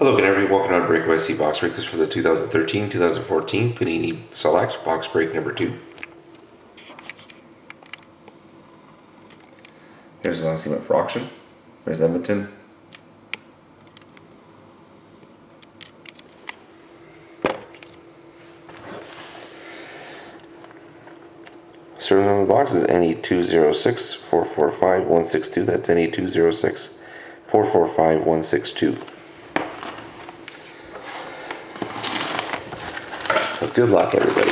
Hello again, everybody. Welcome to Breakaway C Box Break. This is for the 2013-2014 Panini Select Box Break number 2. Here's the last team up for auction. There's Edmonton. Serial number on the box is NE206445162. That's NE206445162. So good luck, everybody.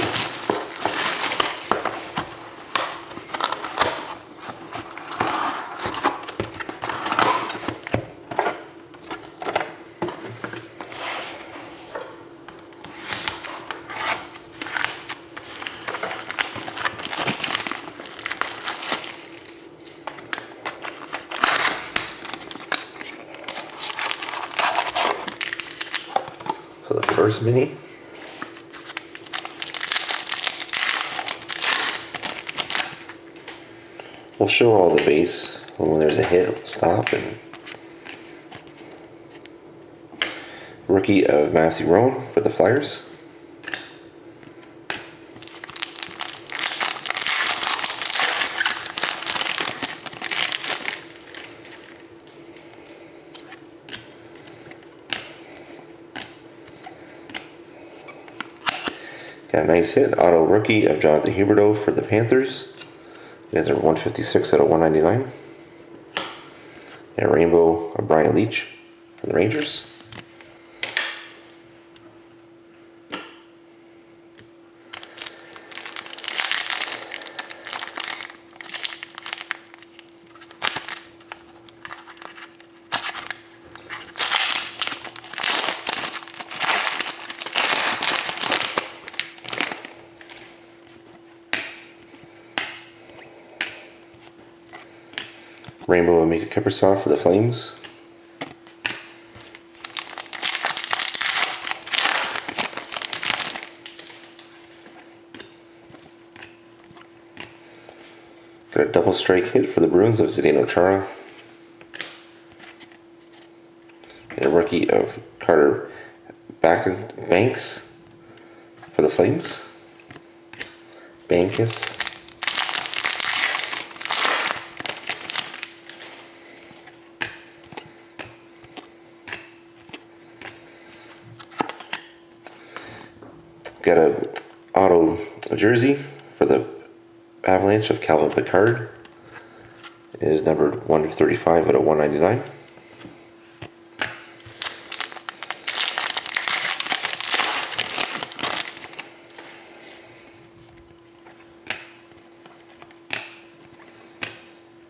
So the first mini. We'll show all the base when there's a hit. We'll stop. And rookie of Matthew Rowan for the Flyers. Got a nice hit. Auto rookie of Jonathan Huberdeau for the Panthers. You guys are 156 out of 199. And a rainbow of Brian Leach for the Rangers. Rainbow of Mika Kiprusoff for the Flames. Got a double strike hit for the Bruins of Zdeno Chara. And a rookie of Carter Banks for the Flames. Bankus. Got a auto jersey for the Avalanche of Calvin Pickard. It is numbered 135 out of 199.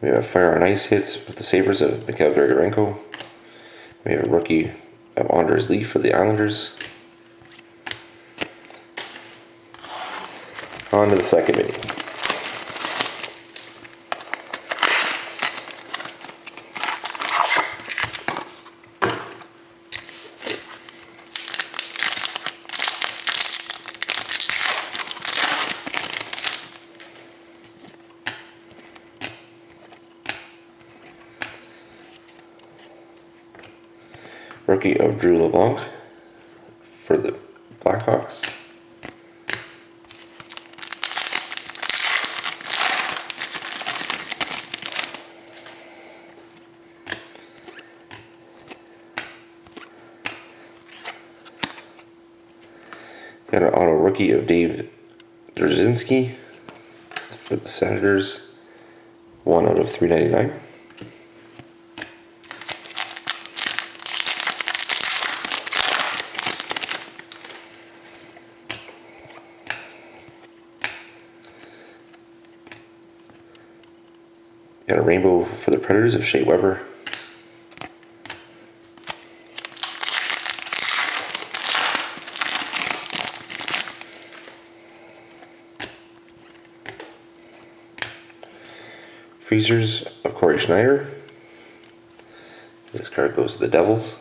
We have Fire on Ice hits with the Sabres of Mikhail Grigorenko. We have a rookie of Anders Lee for the Islanders. On to the second mini. Rookie of Drew LeBlanc for the Blackhawks. Got an auto rookie of Dave Drzinski for the Senators, 1 out of 399. Got a rainbow for the Predators of Shea Weber. Freezers of Corey Schneider. This card goes to the Devils.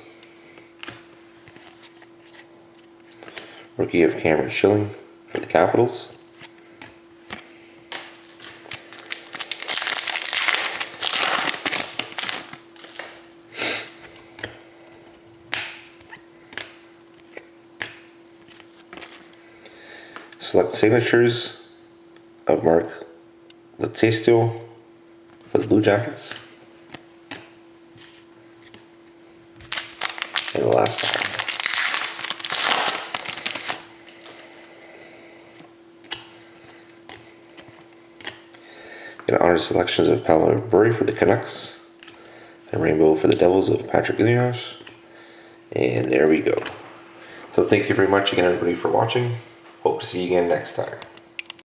Rookie of Cameron Schilling for the Capitals. select signatures of Mark Latestio for the Blue Jackets. And the last pack. And honor selections of Paolo Burry for the Canucks. And rainbow for the Devils of Patrick Elias. And there we go. So thank you very much again, everybody, for watching. Hope to see you again next time.